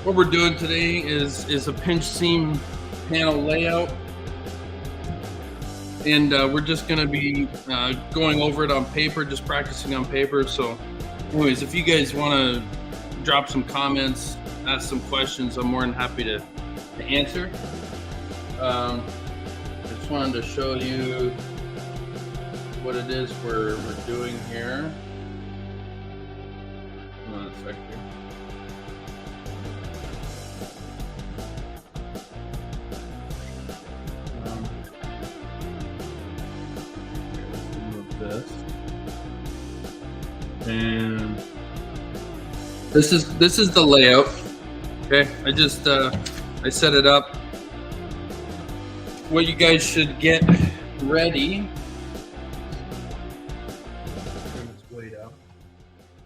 What we're doing today is a pinch seam panel layout, and we're just going to be going over it on paper, just practicing on paper. So anyways, if you guys want to drop some comments, ask some questions, I'm more than happy to answer. I just wanted to show you what it is we're doing here. Hold on a sec here. This and this is the layout. Okay, I set it up. What you guys should get ready.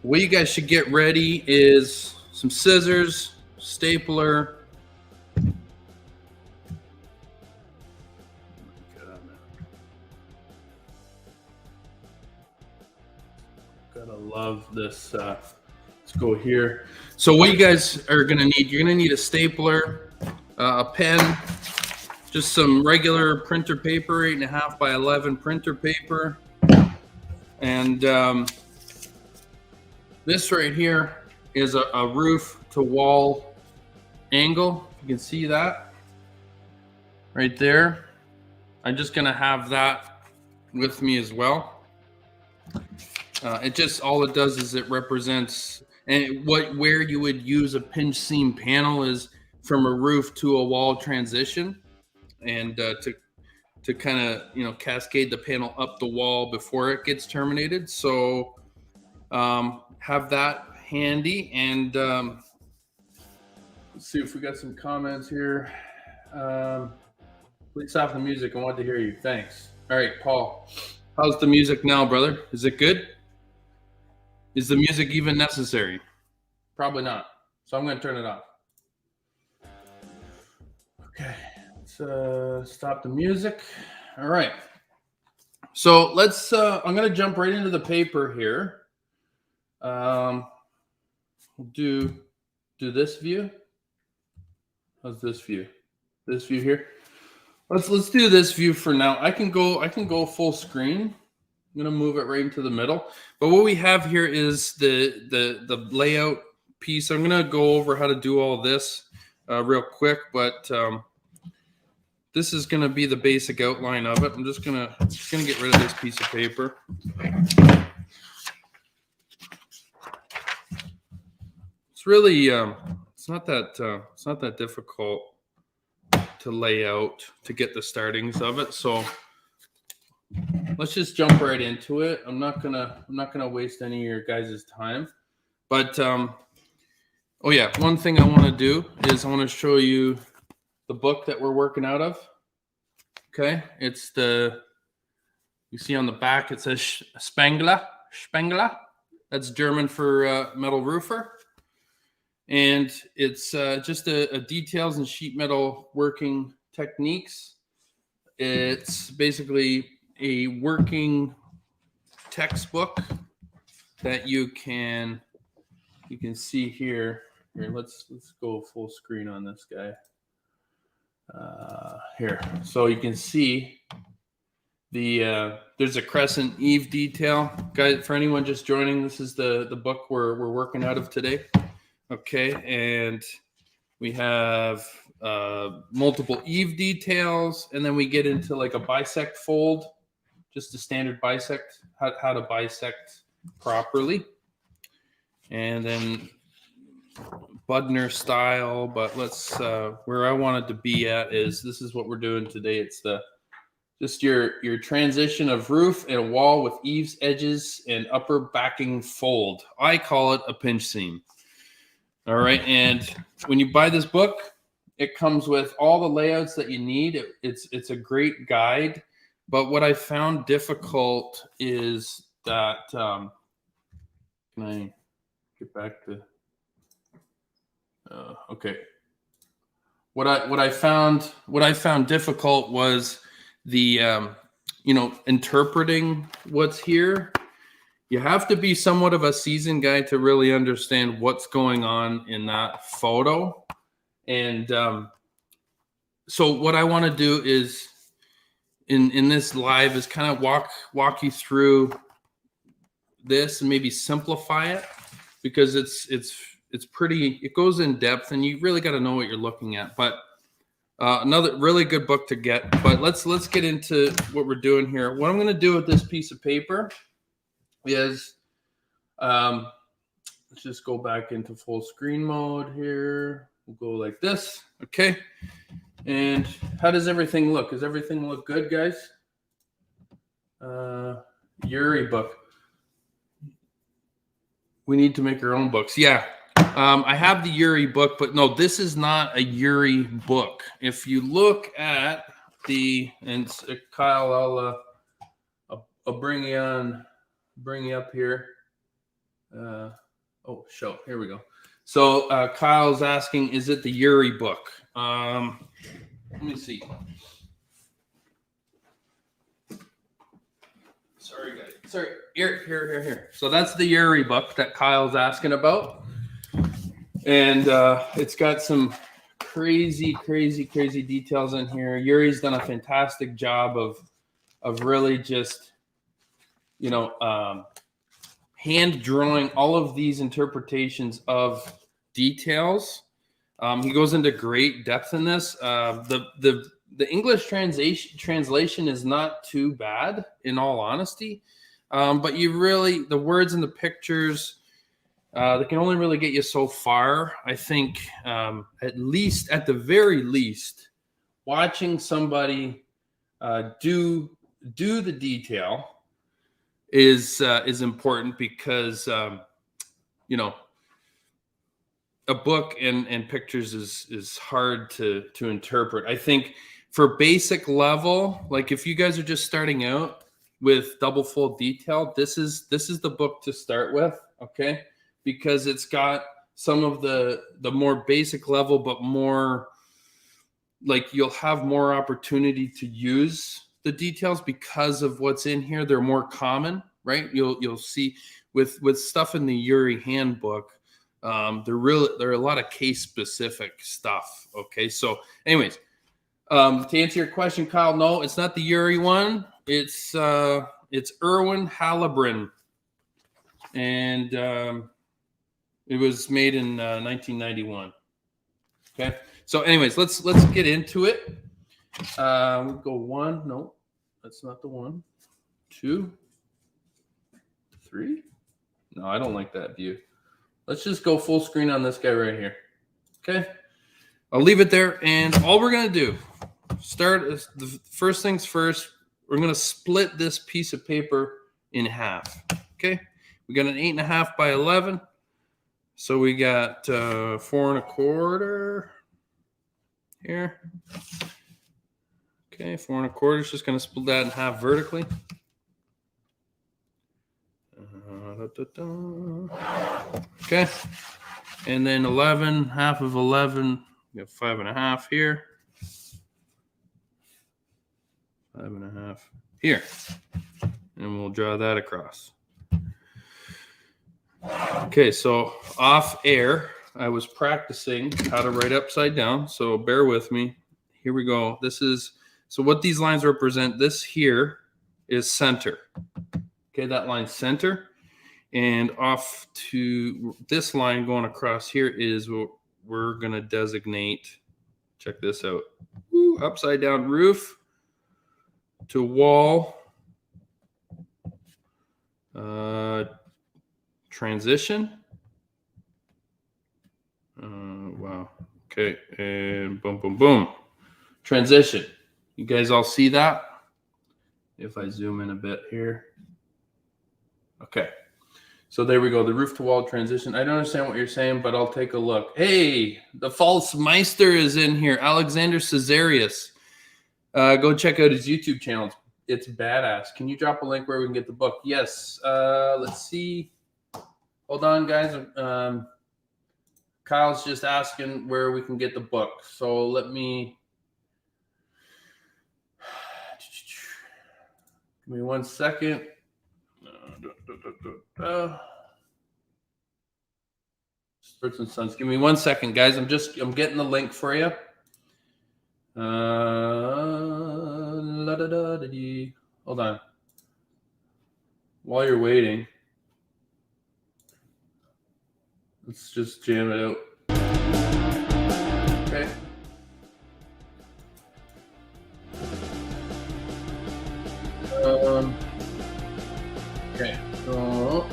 What you guys should get ready is some scissors, stapler. Gotta love this. Let's go here. So what you guys are gonna need, you're gonna need a stapler, a pen, just some regular printer paper, 8.5 by 11 printer paper, and this right here is a roof to wall angle. You can see that right there. I'm just gonna have that with me as well. It just, all it does is it represents, and where you would use a pinch seam panel is from a roof to a wall transition, and to kind of cascade the panel up the wall before it gets terminated. So have that handy, and let's see if we got some comments here. Please stop the music. I want to hear you. Thanks. All right, Paul, how's the music now, brother? Is it good? Is the music even necessary? Probably not. So I'm going to turn it off. Okay, let's stop the music. All right. So let's, I'm going to jump right into the paper here. Do this view. How's this view? This view here. Let's do this view for now. I can go full screen. I'm gonna move it right into the middle. But what we have here is the layout piece. I'm gonna go over how to do all this real quick, but this is gonna be the basic outline of it. I'm just gonna get rid of this piece of paper. It's really it's not that difficult to lay out, to get the startings of it. So let's just jump right into it. I'm not gonna waste any of your guys' time. But oh yeah, one thing I want to do is I want to show you the book that we're working out of. Okay, it's you see on the back it says Spengler. That's German for metal roofer. And it's just a details and sheet metal working techniques. It's basically a working textbook that you can see here. Here, let's go full screen on this guy. Here, so you can see there's a crescent eave detail. Guys, for anyone just joining, this is the book we're working out of today. Okay, and we have multiple eave details, and then we get into like a bisect fold, just a standard bisect, how to bisect properly, and then Budner style. But let's where I wanted to be at is this is what we're doing today. It's just your transition of roof and a wall with eaves, edges, and upper backing fold. I call it a pinch seam. All right, and when you buy this book, it comes with all the layouts that you need. It's a great guide, but what I found difficult is that can I get back to okay. What I found difficult was the interpreting what's here you have to be somewhat of a seasoned guy to really understand what's going on in that photo. And so what I want to do is in this live is kind of walk you through this and maybe simplify it, because it's pretty, it goes in depth and you really got to know what you're looking at. But another really good book to get. But let's get into what we're doing here. What I'm going to do with this piece of paper is let's just go back into full screen mode here. We'll go like this. Okay. And how does everything look? Does everything look good, guys? Yuri book. We need to make our own books. Yeah. I have the Yuri book, but no, this is not a Yuri book. If you look at the, and Kyle, I'll bring you up here. Show. Here we go. So Kyle's asking, is it the Yuri book? Let me see. Sorry, guys. Sorry. Here. So that's the Yuri book that Kyle's asking about. And it's got some crazy details in here. Yuri's done a fantastic job of really just, hand drawing all of these interpretations of details. He goes into great depth in this. The English translation is not too bad, in all honesty. But the words and the pictures, they can only really get you so far. I think at the very least, watching somebody do the detail is important, because a book and pictures is hard to interpret. I think for basic level, like if you guys are just starting out with double fold detail, this is the book to start with, okay? Because it's got some of the more basic level, but more like you'll have more opportunity to use the details because of what's in here. They're more common, right? You'll see with stuff in the Yuri handbook, there are a lot of case specific stuff. Okay, so anyways, to answer your question, Kyle, no, it's not the Yuri one. It's Erwin Halibrin, and it was made in 1991. Okay, so anyways, let's get into it. We'll go one. No, that's not the one. 2, 3. No, I don't like that view. Let's just go full screen on this guy right here. Okay, I'll leave it there, and all we're gonna do, the first things first. We're gonna split this piece of paper in half. Okay, we got an 8.5 by 11. So we got 4 1/4 here. Okay, 4 1/4 is just going to split that in half vertically. Okay, and then 11, half of 11, we have 5.5 here. 5.5 here. And we'll draw that across. Okay, so off air, I was practicing how to write upside down, so bear with me. Here we go. So what these lines represent, this here is center. Okay, that line's center. And off to this line going across here is what we're going to designate. Check this out. Upside down roof to wall. Transition. Wow. Okay, and boom, boom, boom. Transition. You guys all see that? If I zoom in a bit here. Okay. So there we go. The roof to wall transition. I don't understand what you're saying, but I'll take a look. Hey, the false Meister is in here. Alexander Caesarius. Go check out his YouTube channel. It's badass. Can you drop a link where we can get the book? Yes. Let's see. Hold on, guys. Kyle's just asking where we can get the book. So let me. Give me 1 second. Starts and Sons. Give me 1 second, guys. I'm getting the link for you. Hold on. While you're waiting, let's just jam it out. Okay. Okay. So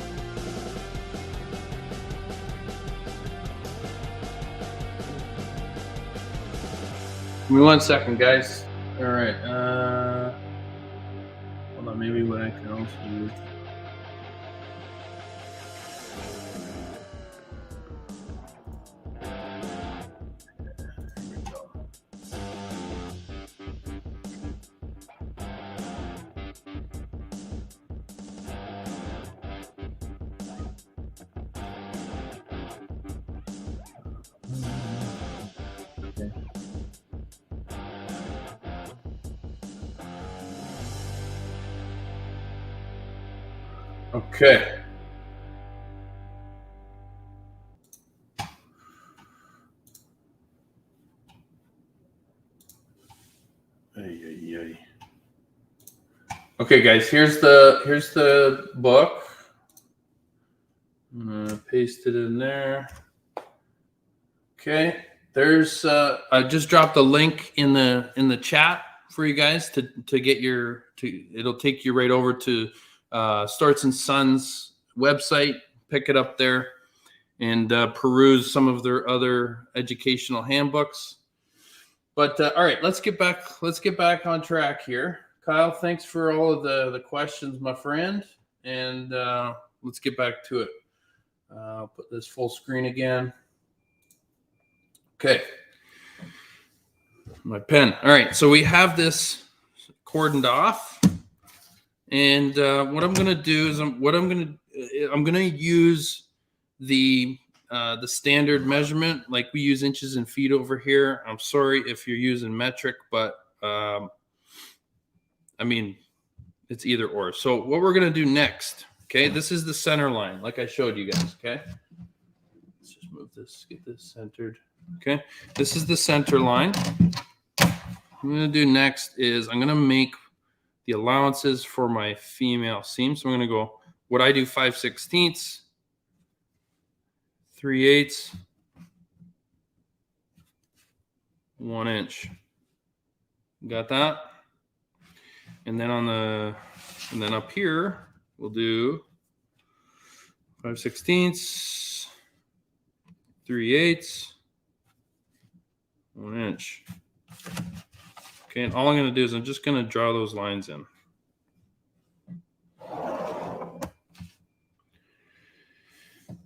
give me 1 second, guys. All right. Hold on. Maybe what I can also use. Here we go. Okay. Okay, guys. Here's the book. I'm gonna paste it in there. Okay. There's I just dropped a link in the chat for you guys to get it'll take you right over to Starts and Sons website. Pick it up there and peruse some of their other educational handbooks. But all right, let's get back on track here. Kyle, thanks for all of the questions, my friend, and let's get back to it. I'll put this full screen again. Okay. My pen. All right, so we have this cordoned off, and what I'm going to do is I'm going to use the standard measurement, like we use inches and feet over here. I'm sorry if you're using metric, but I mean, it's either or. So what we're going to do next, okay, this is the center line, like I showed you guys, okay? Let's just move this, get this centered. Okay, this is the center line. What I'm going to do next is I'm going to make the allowances for my female seam. So I'm going to go, what I do, 5/16, 3/8, 1 inch. Got that? And then and then up here, we'll do 5/16, 3/8, 1 inch. Okay, and all I'm going to do is I'm just going to draw those lines in.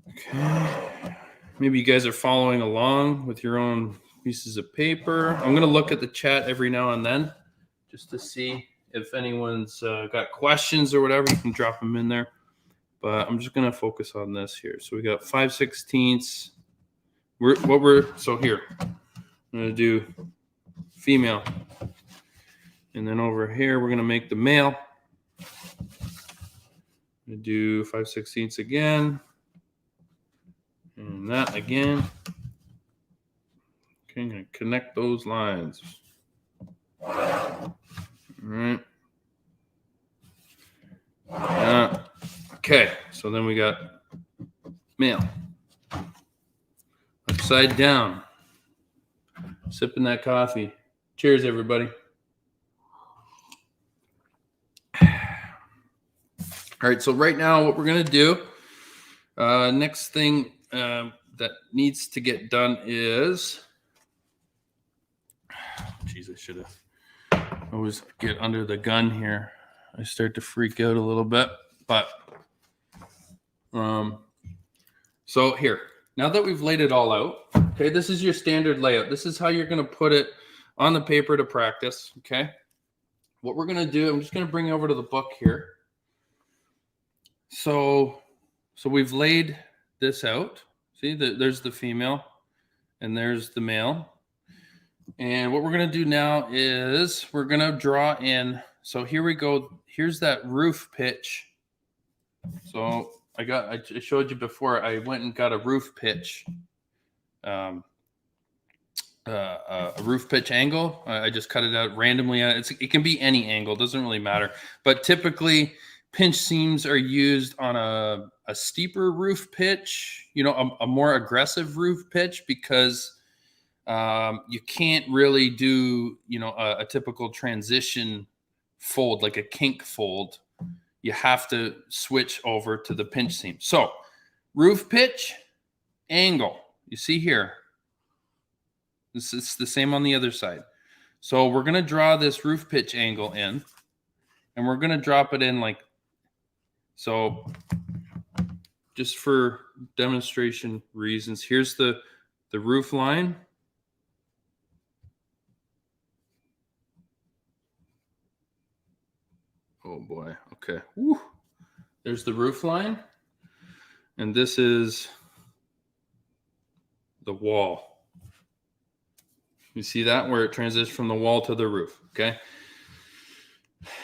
Okay. Maybe you guys are following along with your own pieces of paper. I'm going to look at the chat every now and then just to see if anyone's got questions or whatever. You can drop them in there. But I'm just going to focus on this here. So we got 5/16. So here, I'm going to do female. And then over here, we're going to make the male. I'm going to do 5/16 again. And that again. Okay, I'm going to connect those lines. All right. Okay, so then we got male. Upside down. Sipping that coffee. Cheers, everybody. All right, so right now what we're going to do, next thing that needs to get done is, geez, I should have always get under the gun here. I start to freak out a little bit, but so here, now that we've laid it all out, okay, this is your standard layout. This is how you're going to put it on the paper to practice, okay? What we're going to do, I'm just going to bring you over to the book here. So we've laid this out. See, there's the female and there's the male. And what we're going to do now is we're going to draw in. So here we go. Here's that roof pitch So I showed you before, I went and got a roof pitch. A roof pitch angle. I just cut it out randomly. It can be any angle, doesn't really matter. But typically, pinch seams are used on a steeper roof pitch, a more aggressive roof pitch, because you can't really do, a typical transition fold, like a kink fold. You have to switch over to the pinch seam. So roof pitch, angle. You see here. This is the same on the other side. So we're going to draw this roof pitch angle in, and we're going to drop it in like so. Just for demonstration reasons, here's the roof line. Oh boy. Okay. Woo. There's the roof line. And this is the wall. You see that, where it transitions from the wall to the roof. Okay.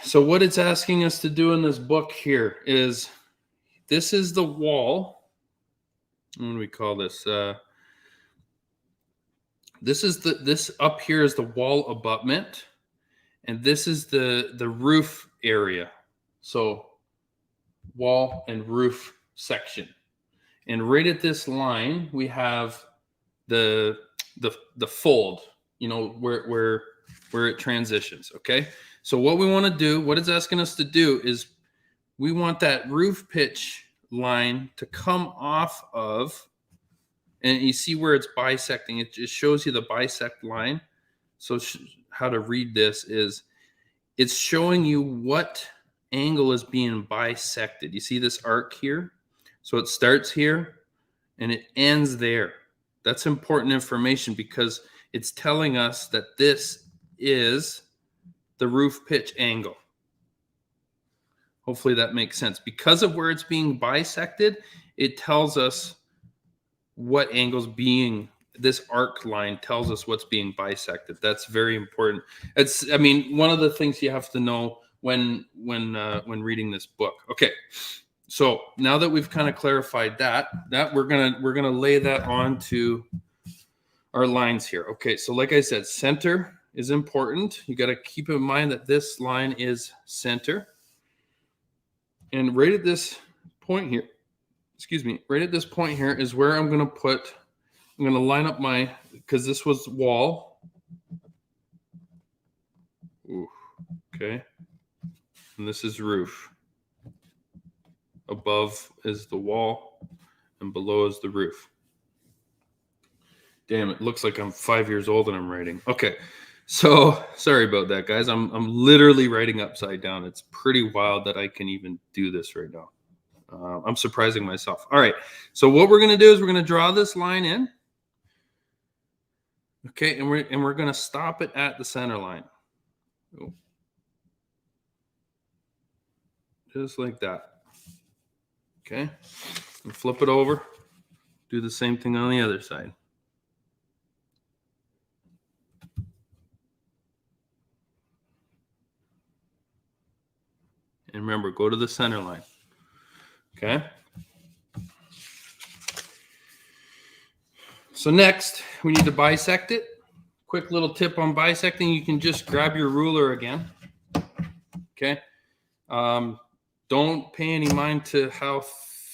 So what it's asking us to do in this book here is, this is the wall. What do we call this? This up here is the wall abutment, and this is the roof area. So wall and roof section. And right at this line, we have the fold, where it transitions. Okay. So what we want to do, what it's asking us to do, is we want that roof pitch line to come off of, and you see where it's bisecting. It just shows you the bisect line. So how to read this is, it's showing you what angle is being bisected. You see this arc here? So it starts here and it ends there. That's important information, because it's telling us that this is the roof pitch angle. Hopefully that makes sense. Because of where it's being bisected, it tells us what angle's being, this arc line tells us what's being bisected. That's very important. One of the things you have to know when reading this book. Okay. So now that we've kind of clarified that we're gonna lay that onto our lines here. Okay, so like I said, center is important. You got to keep in mind that this line is center. And right at this point here, right at this point here is where I'm going to line up because this was wall. Ooh, okay. And this is roof. Above is the wall and below is the roof. Damn, it looks like I'm 5 years old and I'm writing. Okay. So sorry about that, guys. I'm literally writing upside down. It's pretty wild that I can even do this right now. I'm surprising myself. All right. So what we're going to do is we're going to draw this line in. Okay. And we're going to stop it at the center line. Oh. Just like that. Okay. And flip it over. Do the same thing on the other side. And remember, go to the center line. Okay. So next, we need to bisect it. Quick little tip on bisecting. You can just grab your ruler again. Okay. Don't pay any mind to how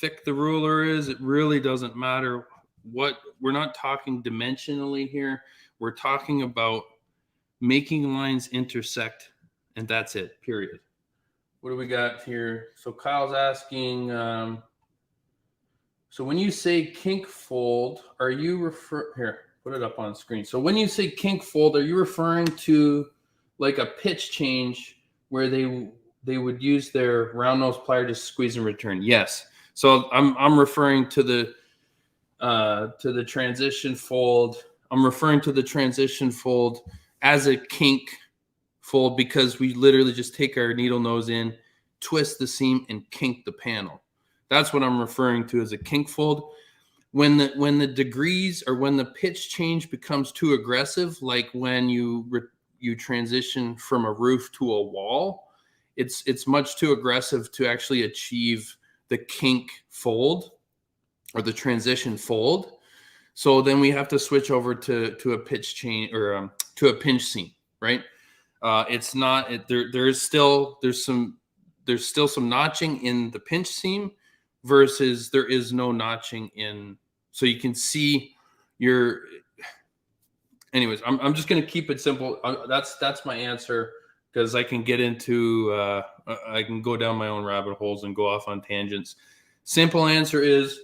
thick the ruler is. It really doesn't matter. We're not talking dimensionally here. We're talking about making lines intersect, and that's it, period. What do we got here? So Kyle's asking, so when you say kink fold, are you here, put it up on screen. So when you say kink fold, are you referring to like a pitch change where they would use their round nose plier to squeeze and return? Yes. So I'm referring to the transition fold. I'm referring to the transition fold as a kink fold, because we literally just take our needle nose in, twist the seam, and kink the panel. That's what I'm referring to as a kink fold. When the degrees, or when the pitch change becomes too aggressive, like when you transition from a roof to a wall, it's much too aggressive to actually achieve kink fold or the transition fold. So then we have to switch over to a pitch chain or to a pinch seam, right? It's not there's still some notching in the pinch seam versus there is no notching in. So you can see your. Anyways, I'm just gonna keep it simple. That's my answer, because I can get into I can go down my own rabbit holes and go off on tangents. Simple answer is,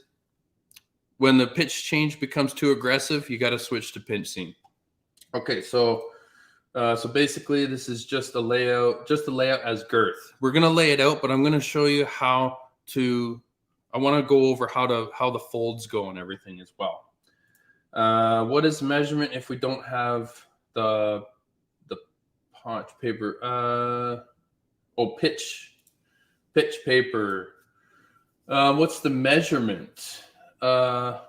when the pitch change becomes too aggressive, you got to switch to pinch seam. Okay, so basically this is just the layout as girth. We're gonna lay it out, but I'm gonna show you how to. I want to go over how the folds go and everything as well. What is measurement if we don't have the punch paper? Pitch paper. What's the measurement? I'm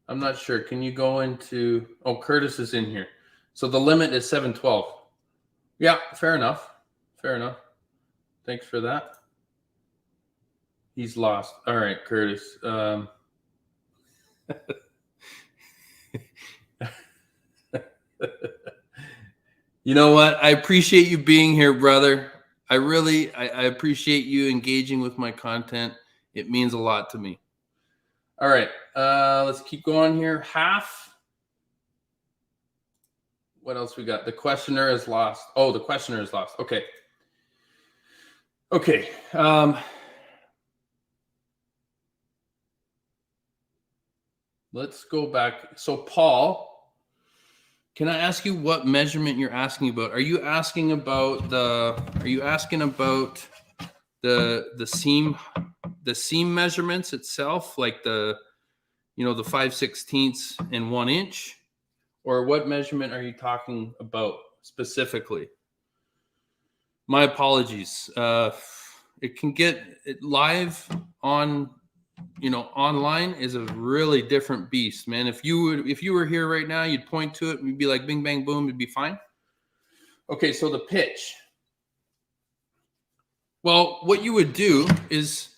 not sure. Can you go into? Oh, Curtis is in here. So the limit is 712. Yeah, fair enough. Fair enough. Thanks for that. He's lost. All right, Curtis. You know what? I appreciate you being here, brother. I appreciate you engaging with my content. It means a lot to me. All right, let's keep going here. Half. What else we got? The questioner is lost. Oh, the questioner is lost. Okay. Okay. Let's go back. So Paul, can I ask you what measurement you're asking about? Are you asking about the seam measurements itself, like the 5/16 and 1 inch, or what measurement are you talking about specifically? My apologies. It can get live on, online is a really different beast, man. If you were here right now, you'd point to it and you'd be like, bing, bang, boom, it'd be fine. Okay, so the pitch. Well, what you would do is,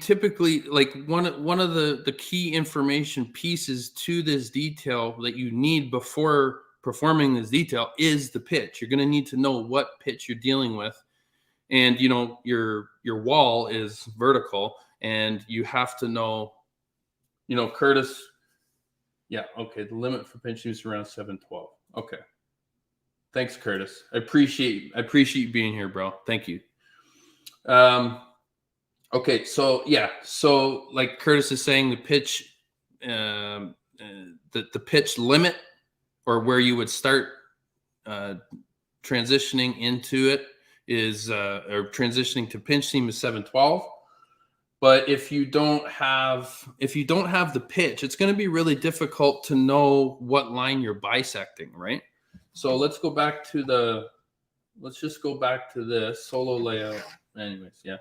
typically, like one of the key information pieces to this detail that you need before performing this detail is the pitch. You're going to need to know what pitch you're dealing with, and your wall is vertical, and you have to know, Curtis. Yeah, okay. The limit for pinch is around 712. Okay. Thanks, Curtis. I appreciate you being here, bro. Thank you. Okay, so yeah, so like Curtis is saying, the pitch, the pitch limit, or where you would start transitioning into it is, or transitioning to pinch seam is 712. But if you don't have the pitch, it's going to be really difficult to know what line you're bisecting, right? So let's just go back to this solo layout. Anyways, yeah.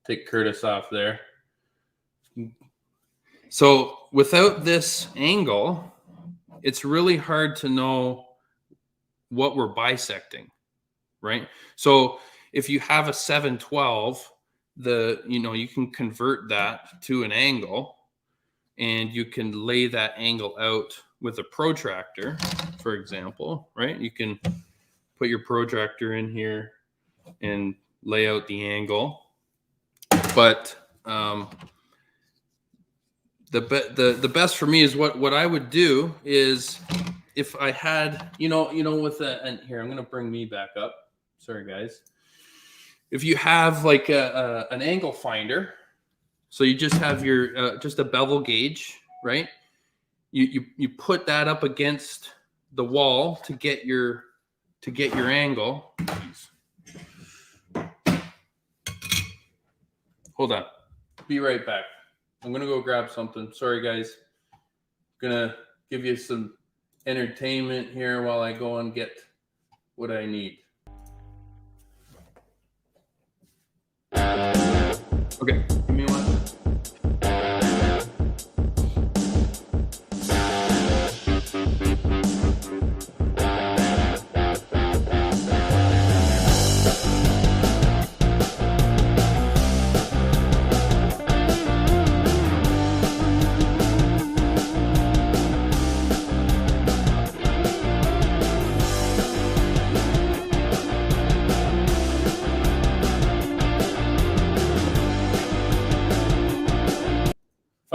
Take Curtis off there. So without this angle, it's really hard to know what we're bisecting, right? So if you have a 712, you can convert that to an angle, and you can lay that angle out with a protractor, for example, right? You can put your protractor in here and lay out the angle. But the best for me is what I would do is, if I had, with and here, I'm going to bring me back up. Sorry, guys. If you have like an angle finder, so you just have your just a bevel gauge, right? You put that up against the wall to get your angle. Jeez. Hold on. Be right back. I'm going to go grab something. Sorry, guys. I'm going to give you some entertainment here while I go and get what I need. Okay, give me one.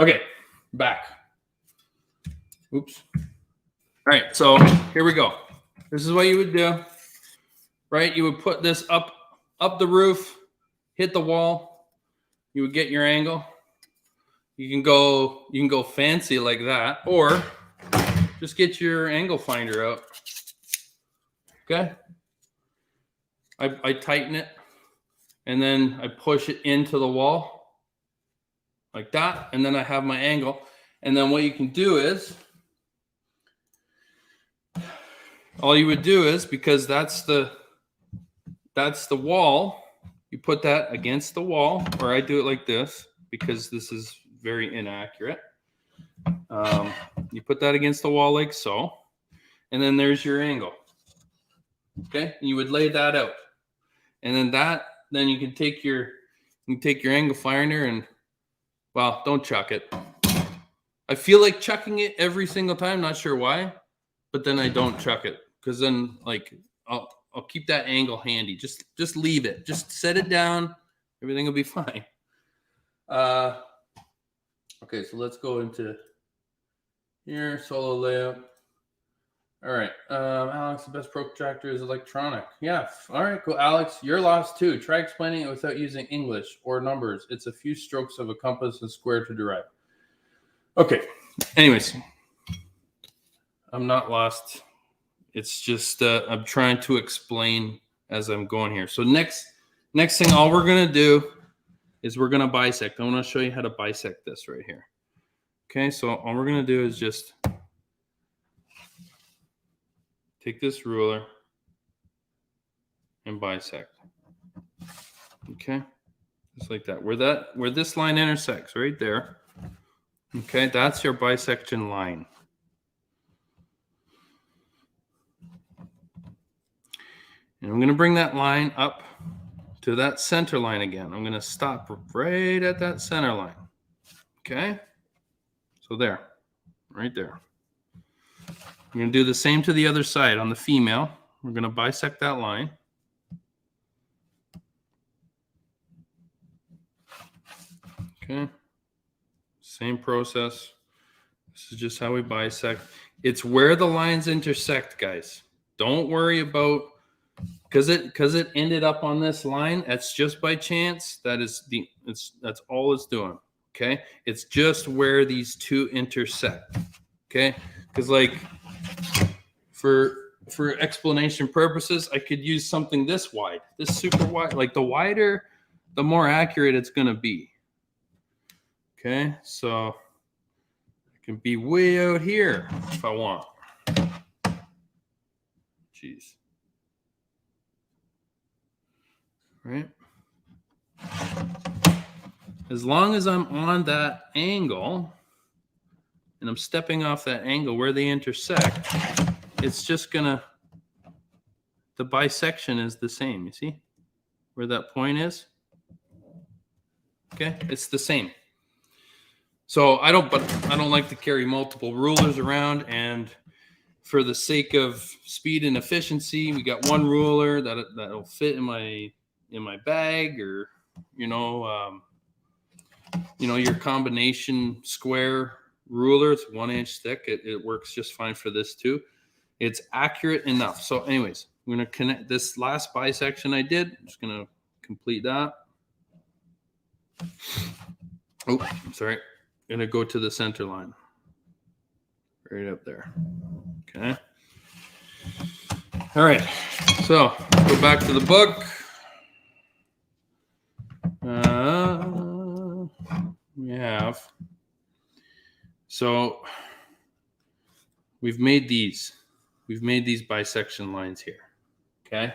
Okay, back. Oops. All right, so here we go. This is what you would do, right? You would put this up the roof, hit the wall. You would get your angle. You can go fancy like that, or just get your angle finder out. Okay. I tighten it, and then I push it into the wall like that, and then I have my angle. And then what you can do is, all you would do is, because that's the wall, you put that against the wall, or I do it like this because this is very inaccurate. You put that against the wall like so, and then there's your angle. Okay, and you would lay that out, and then you can take your angle finder and, well, don't chuck it. I feel like chucking it every single time, not sure why, but then I don't chuck it, because then like I'll keep that angle handy. Just leave it. Just set it down. Everything will be fine. Okay, so let's go into here, solo layout. All right, Alex, the best protractor is electronic. Yeah, all right, cool. Alex, you're lost too. Try explaining it without using English or numbers. It's a few strokes of a compass and square to derive. Okay, anyways, I'm not lost. It's just I'm trying to explain as I'm going here. So next thing, all we're going to do is we're going to bisect. I want to show you how to bisect this right here. Okay, so all we're going to do is just take this ruler and bisect. Okay, just like that. Where this line intersects, right there. Okay, that's your bisection line. And I'm going to bring that line up to that center line again. I'm going to stop right at that center line. Okay, so there, right there. I'm going to do the same to the other side on the female. We're going to bisect that line. Okay, same process. This is just how we bisect. It's where the lines intersect, guys. Don't worry about, because it ended up on this line. That's just by chance. That's all it's doing. Okay, it's just where these two intersect. Okay, because like for explanation purposes, I could use something this wide, this super wide. Like the wider, the more accurate it's going to be. Okay, so I can be way out here if I want. Jeez. Right? As long as I'm on that angle and I'm stepping off that angle where they intersect, it's just gonna, the bisection is the same. You see where that point is? Okay, it's the same. So I don't like to carry multiple rulers around, and for the sake of speed and efficiency, we got one ruler that'll fit in my bag, or your combination square ruler. It's 1 inch thick. It works just fine for this too. It's accurate enough. So anyways, I'm going to connect this last bisection I did. I'm just going to complete that. Oh, sorry. I'm going to go to the center line. Right up there. Okay. All right. So go back to the book. We have. So we've made these bisection lines here. Okay.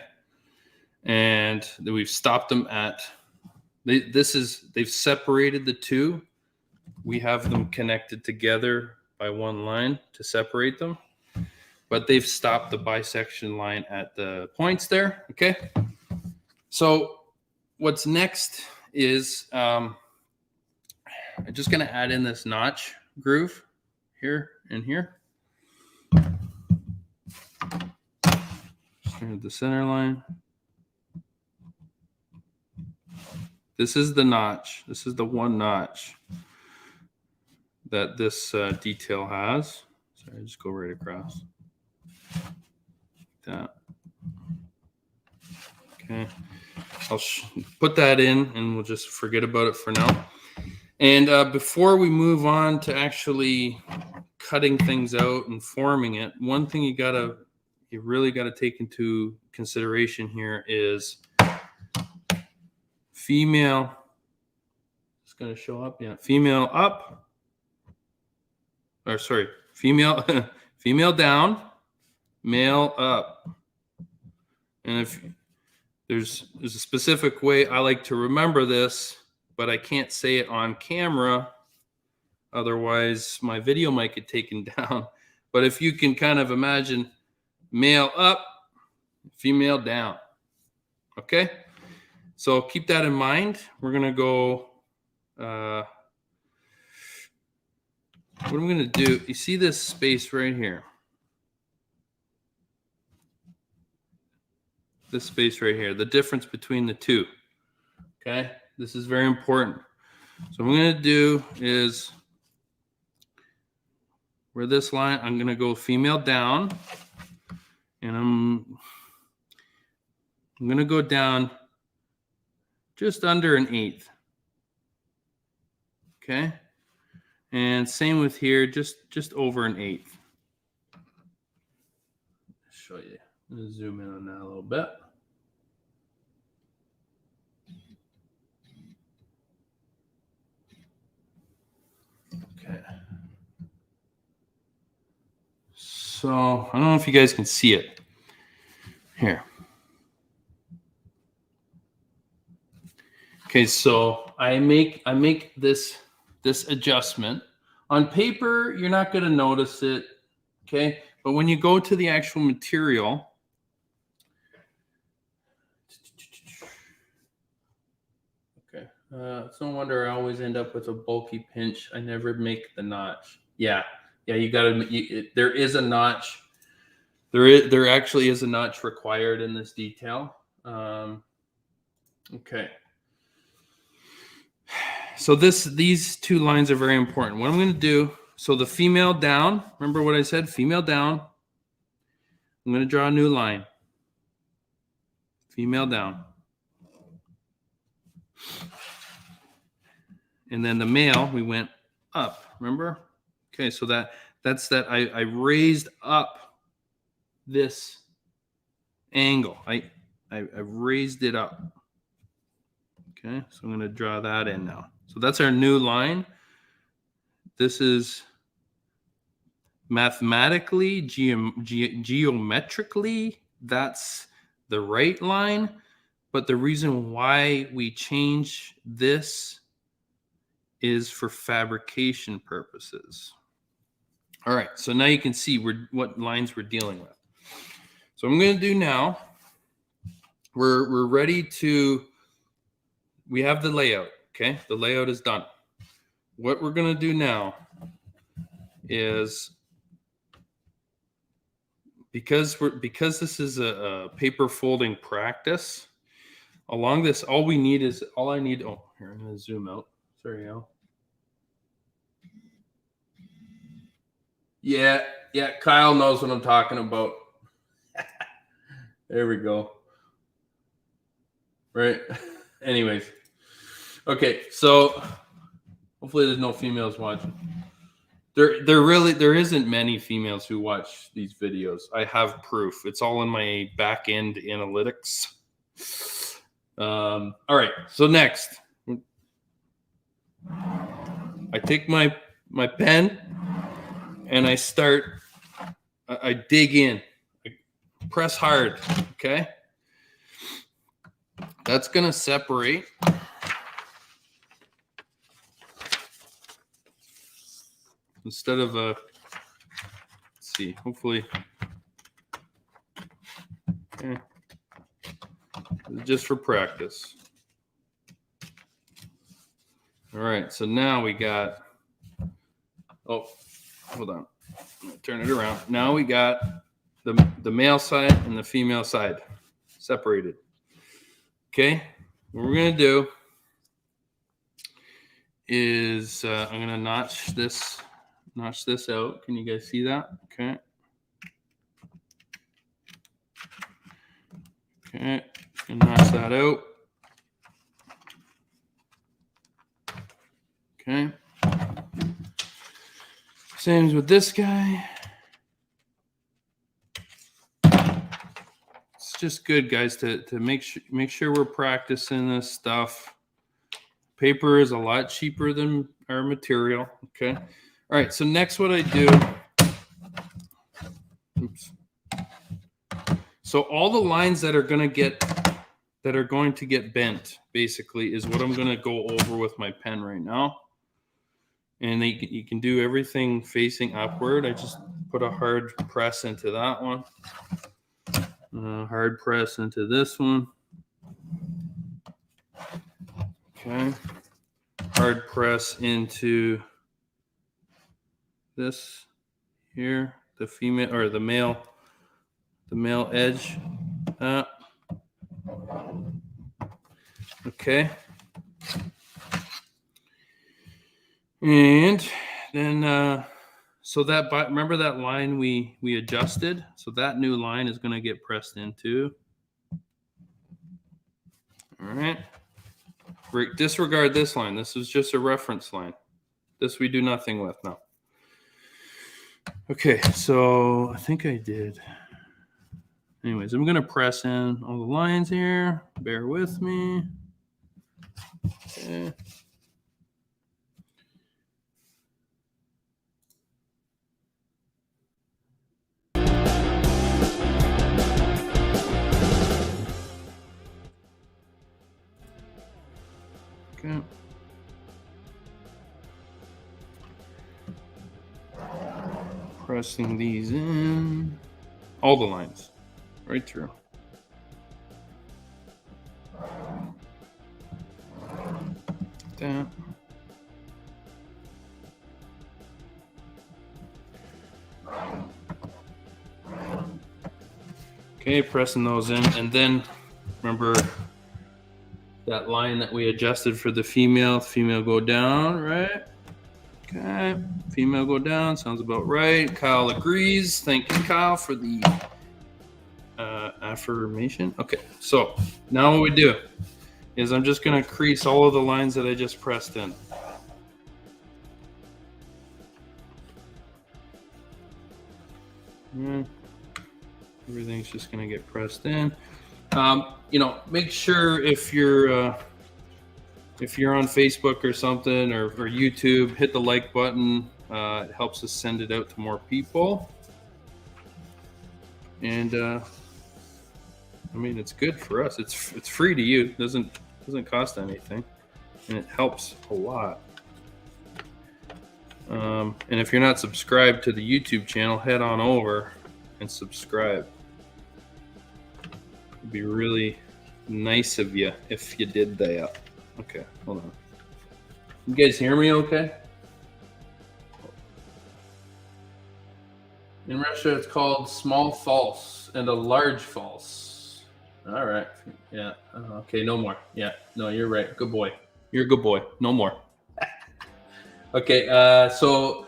And then we've stopped them at, they've separated the two. We have them connected together by one line to separate them, but they've stopped the bisection line at the points there. Okay. So what's next is I'm just going to add in this notch groove here and here. Here's the center line. This is the notch. This is the one notch. that this detail has. Sorry, just go right across. That. Okay. I'll put that in and we'll just forget about it for now. And before we move on to actually cutting things out and forming it, one thing you really gotta take into consideration here is female. It's gonna show up, yeah. Female up, or sorry, female female down, male up. And if there's a specific way I like to remember this, but I can't say it on camera. Otherwise, my video might get taken down. But if you can kind of imagine male up, female down. Okay? So keep that in mind. We're going to go, what I'm going to do, you see this space right here? This space right here, the difference between the two. Okay? This is very important. So what I'm going to do is, where this line, I'm going to go female down, and I'm going to go down just under 1/8. Okay, and same with here, just over 1/8. Show you. I'm going to zoom in on that a little bit. Okay. So I don't know if you guys can see it here. Okay, so I make this adjustment. On paper, you're not going to notice it, okay? But when you go to the actual material, okay, it's no wonder I always end up with a bulky pinch. I never make the notch. Yeah, you got to. There is a notch. There actually is a notch required in this detail. Okay. So these two lines are very important. What I'm going to do, so the female down, remember what I said, female down. I'm going to draw a new line. Female down. And then the male, we went up, remember? Okay, so that's that I raised up this angle. I raised it up. Okay, so I'm going to draw that in now. So that's our new line. This is mathematically, geometrically, that's the right line. But the reason why we change this is for fabrication purposes. All right, so now you can see what lines we're dealing with. So I'm going to do now, we're ready to, we have the layout, okay? The layout is done. What we're going to do now is, because this is a paper folding practice, along this, all I need, oh, here, I'm going to zoom out. Sorry, Al. Yeah, Kyle knows what I'm talking about. There we go. Right. Anyways. Okay, so hopefully there's no females watching. There isn't many females who watch these videos. I have proof. It's all in my back end analytics. All right, so next. I take my pen and I dig in. I press hard, okay? That's going to separate. Instead of let's see, hopefully, okay. Just for practice. All right, so now we got, oh, hold on, turn it around. Now we got the male side and the female side separated. Okay, what we're gonna do is I'm gonna notch this out. Can you guys see that? Okay. Okay, and notch that out. Okay. Same as with this guy. It's just good, guys, to make sure we're practicing this stuff. Paper is a lot cheaper than our material. Okay. All right. So next, what I do. Oops. So all the lines that are going to get bent, basically, is what I'm going to go over with my pen right now. And you can do everything facing upward. I just put a hard press into that one. Hard press into this one. Okay. Hard press into this here, the female or the male edge. Okay. And then so that, remember that line we adjusted? So that new line is going to get pressed into. All right. Disregard this line. This is just a reference line. This we do nothing with now. Okay, so I think I did. Anyways, I'm going to press in all the lines here. Bear with me. Okay. Okay. Pressing these in. All the lines. Right through. That. Okay, pressing those in, and then remember that line that we adjusted for the female. Female go down, right? Okay, female go down. Sounds about right. Kyle agrees. Thank you, Kyle, for the affirmation. Okay, so now what we do is I'm just going to crease all of the lines that I just pressed in. Everything's just going to get pressed in. Make sure if you're on Facebook or something or YouTube, hit the like button. It helps us send it out to more people. And it's good for us. It's free to you. It doesn't cost anything, and it helps a lot. And if you're not subscribed to the YouTube channel, head on over and subscribe. It'd be really nice of you if you did that. Okay, hold on. You guys hear me okay? In Russia, it's called small false and a large false. All right. Yeah. Okay, no more. Yeah. No, you're right. Good boy. You're a good boy. No more. Okay. So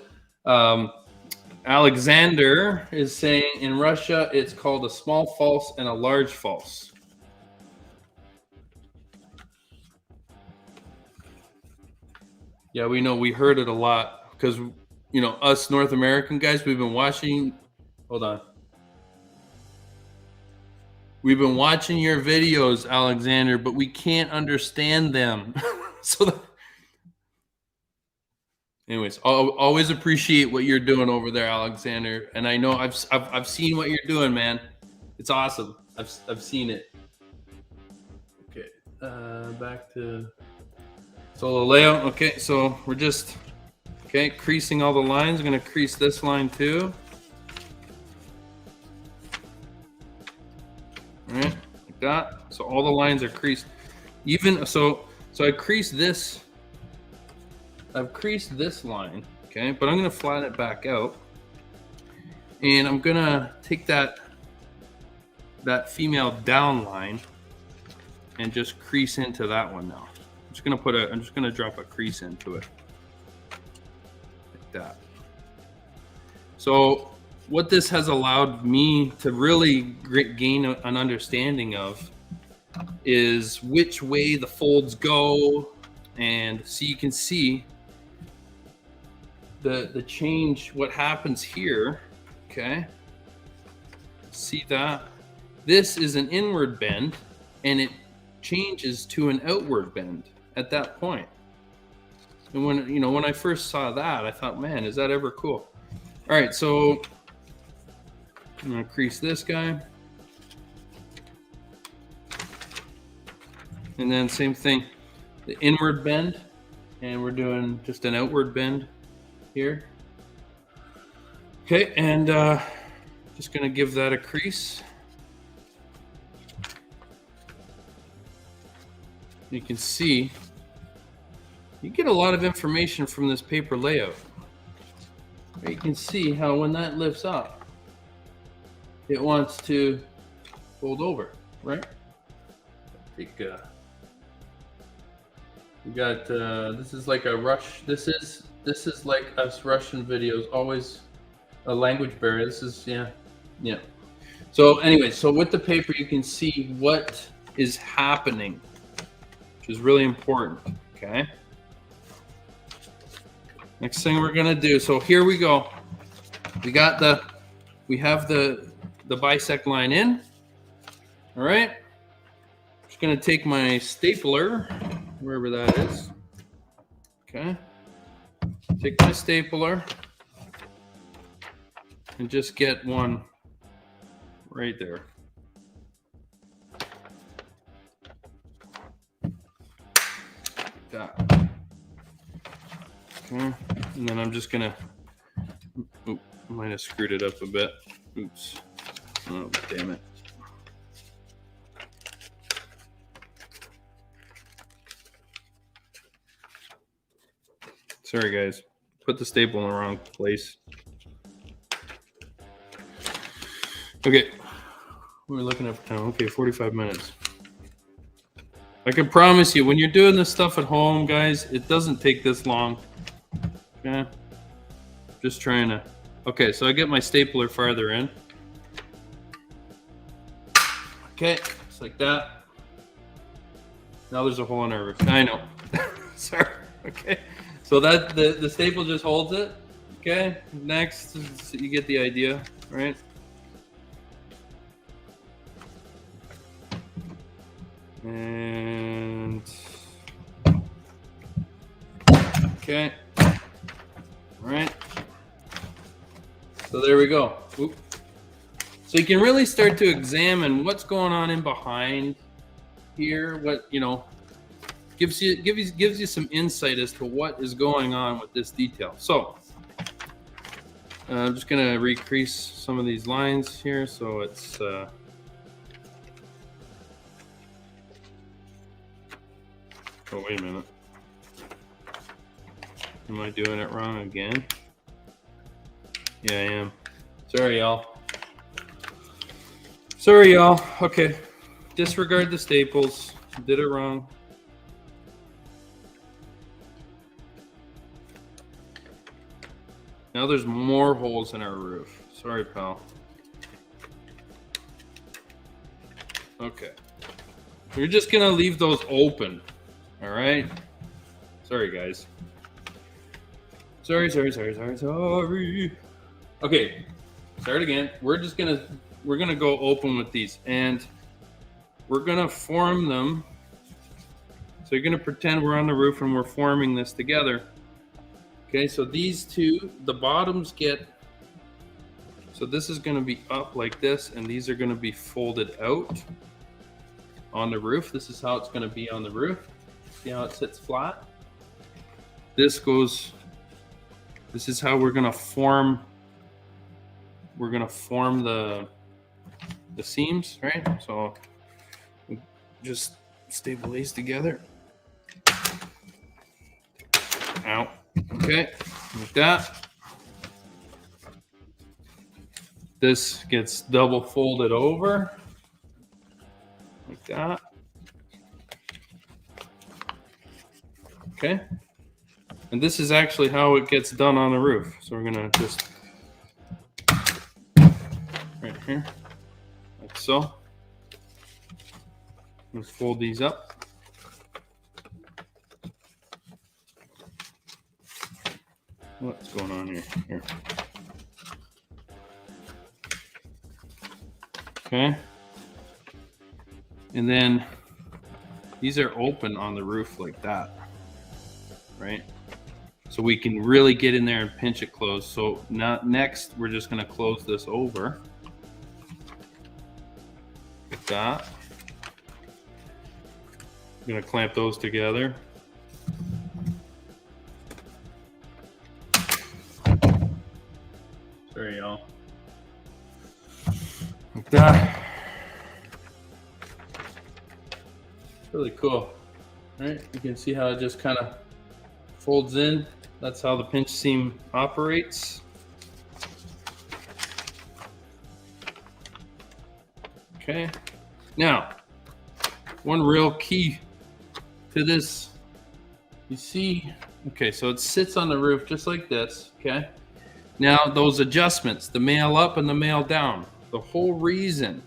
Alexander is saying in Russia, it's called a small false and a large false. Yeah, we know. We heard it a lot because, us North American guys, we've been watching. Hold on. We've been watching your videos, Alexander, but we can't understand them. Anyways, I'll always appreciate what you're doing over there, Alexander. And I know I've seen what you're doing, man. It's awesome. I've seen it. Okay, back to solo layout. Okay, so we're just creasing all the lines. I'm gonna crease this line too. All right, like that. So all the lines are creased. Even so I creased this. I've creased this line, okay, but I'm gonna flatten it back out, and I'm gonna take that female down line and just crease into that one now. I'm I'm just gonna drop a crease into it like that. So what this has allowed me to really gain an understanding of is which way the folds go, and so you can see the change, what happens here. Okay, see that this is an inward bend and it changes to an outward bend at that point. And when I first saw that, I thought, man, is that ever cool? All right, so I'm gonna crease this guy, and then same thing, the inward bend, and we're doing just an outward bend here. Okay, and just gonna give that a crease. You can see you get a lot of information from this paper layout. You can see how when that lifts up, it wants to fold over, right? We got this is like a rush. This is like us Russian videos, always a language barrier. This is yeah. So anyway, so with the paper you can see what is happening, which is really important. Okay. Next thing we're gonna do. So here we go. We have the bisect line in. All right. Just gonna take my stapler, wherever that is. Okay. Take my stapler and just get one right there. Like that. Okay. And then I'm just gonna, I might have screwed it up a bit. Oops. Oh, damn it. Sorry, guys. Put the staple in the wrong place. Okay. We're looking at time. Okay, 45 minutes. I can promise you, when you're doing this stuff at home, guys, it doesn't take this long. Okay. Just trying to. Okay, so I get my stapler farther in. Okay, just like that. Now there's a hole in our roof. I know. Sorry. Okay. So that the staple just holds it. Okay. Next, you get the idea, right? And okay. All right. So there we go. Oop. So you can really start to examine what's going on in behind here. What gives you some insight as to what is going on with this detail. So I'm just gonna recrease some of these lines here, so it's oh, wait a minute. Am I doing it wrong again? Yeah, I am. Sorry, y'all. Sorry, y'all. Okay. Disregard the staples. Did it wrong. Now there's more holes in our roof. Sorry, pal. Okay. We're just going to leave those open. All right? Sorry, guys. Sorry. Okay. Start again. We're going to go open with these, and we're going to form them. So you're going to pretend we're on the roof and we're forming this together. Okay, so these two, the bottoms so this is going to be up like this, and these are going to be folded out on the roof. This is how it's going to be on the roof. See how it sits flat? This is how we're going to form the seams, right? So just staple these together. Ow. Okay, like that. This gets double folded over, like that. Okay. And this is actually how it gets done on the roof. So we're gonna just right here, like so. Let's fold these up. What's going on here? Here. Okay. And then these are open on the roof like that, right? So we can really get in there and pinch it closed. So now next, we're just gonna close this over like that. I'm gonna clamp those together. Sorry, y'all. Like that. Really cool, right? You can see how it just kind of folds in. That's how the pinch seam operates. Okay. Now, one real key to this, you see, okay, so it sits on the roof just like this, okay? Now, those adjustments, the male up and the male down, the whole reason,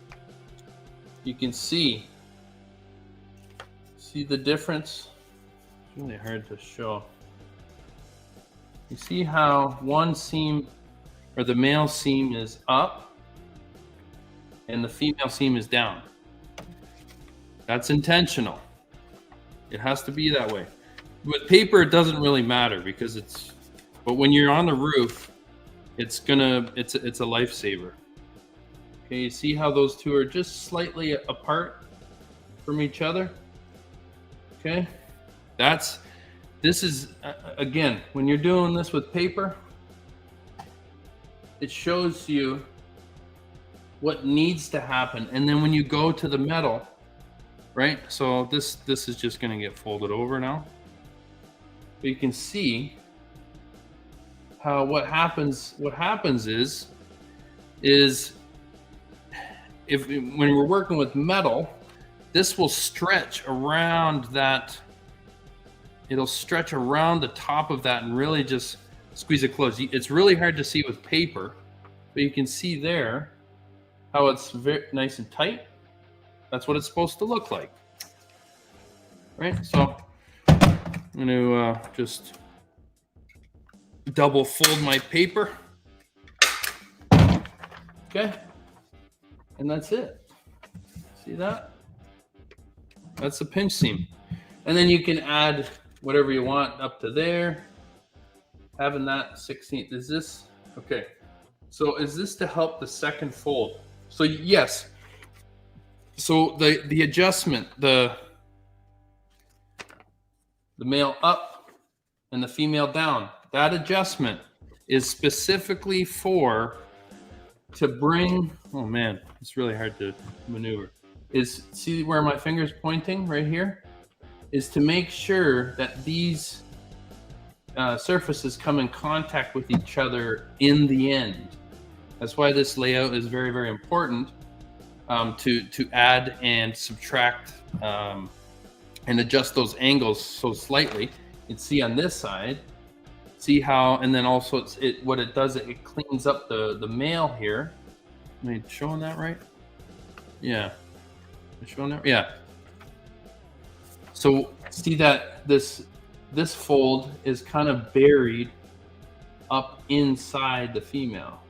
you can see the difference? It's really hard to show. You see how one seam, or the male seam, is up and the female seam is down. That's intentional. It has to be that way. With paper, it doesn't really matter because it's, but when you're on the roof, it's a lifesaver. Okay, you see how those two are just slightly apart from each other? Okay, this is, again, when you're doing this with paper, it shows you what needs to happen. And then when you go to the metal, right? So this is just gonna get folded over now. But you can see how what happens is when we're working with metal, this will stretch around that. It'll stretch around the top of that and really just squeeze it closed. It's really hard to see with paper, but you can see there how it's very nice and tight. That's what it's supposed to look like, right? So I'm going to just double fold my paper. Okay, and that's it. See that? That's the pinch seam. And then you can add whatever you want up to there. Having that 16th, is this, okay. So is this to help the second fold? So yes. So the adjustment, the male up and the female down, that adjustment is specifically to bring, oh man, it's really hard to maneuver. See where my finger's pointing right here? Is to make sure that these surfaces come in contact with each other in the end. That's why this layout is very, very important, to add and subtract and adjust those angles so slightly. You can see on this side, see how, and then also what it does, it cleans up the male here. Am I showing that right? Yeah. Am I showing that? Yeah. So see that this fold is kind of buried up inside the female.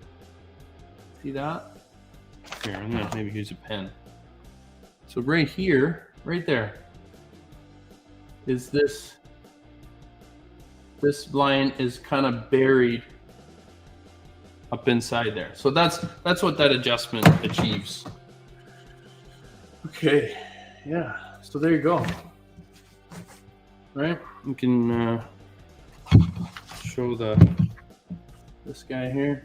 See that? Here, I'm gonna maybe use a pen. So right here, right there, is this line is kind of buried up inside there. So that's what that adjustment achieves. Okay, yeah, so there you go. Right, you can show this guy here.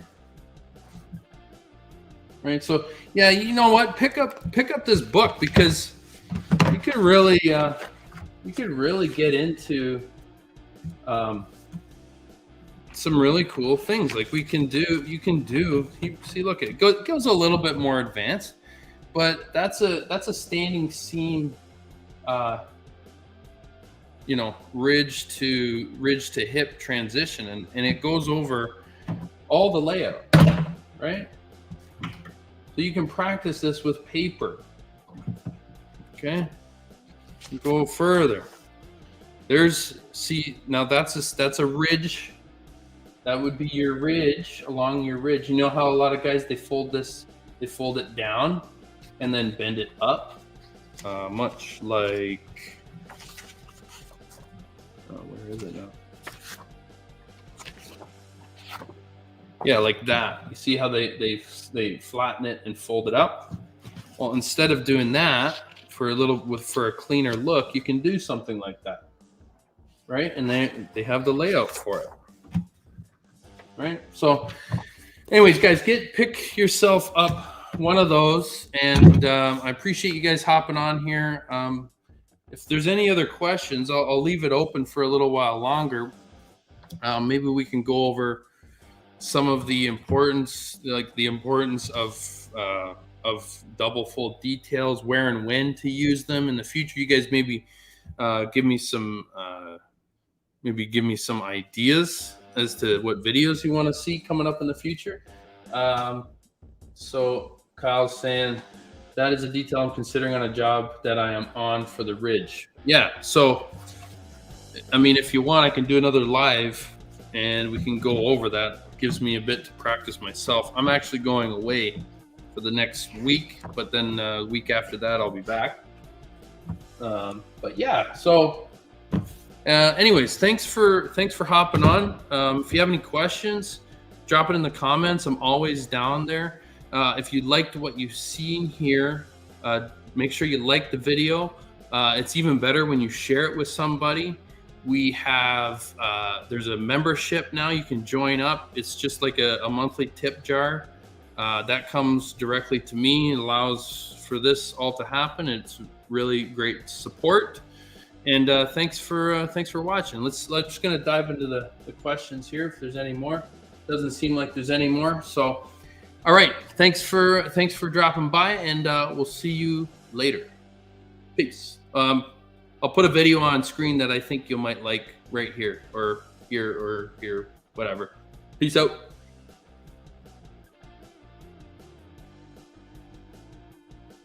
Right, so yeah, you know what? Pick up this book, because you can really get into some really cool things. Like you can do. See, look, it goes a little bit more advanced, but that's a standing seam ridge to hip transition, and it goes over all the layout, right? So you can practice this with paper. Okay, go further. Now that's a ridge. That would be your ridge, along your ridge. You know how a lot of guys, they fold it down and then bend it up, much like, where is it now? Yeah, like that. You see how they flatten it and fold it up? Well, instead of doing that for a cleaner look, you can do something like that, right? And they have the layout for it, right? So, anyways, guys, pick yourself up one of those, and I appreciate you guys hopping on here. If there's any other questions, I'll leave it open for a little while longer. Maybe we can go over some of the importance, like the importance of double fold details, where and when to use them in the future. You guys maybe give me some ideas as to what videos you want to see coming up in the future. So Kyle's saying that is a detail I'm considering on a job that I am on for the ridge. Yeah. So, I mean, if you want, I can do another live and we can go over that. It gives me a bit to practice myself. I'm actually going away for the next week, but then week after that, I'll be back. But yeah, so anyways, thanks for hopping on. If you have any questions, drop it in the comments. I'm always down there. If you liked what you've seen here, make sure you like the video. It's even better when you share it with somebody. We have, there's a membership now. You can join up. It's just like a monthly tip jar. That comes directly to me. It allows for this all to happen. It's really great support. And thanks for watching. Let's gonna dive into the questions here if there's any more. Doesn't seem like there's any more. So, all right. Thanks for dropping by, and we'll see you later. Peace. I'll put a video on screen that I think you might like right here, or here, or here, whatever. Peace out.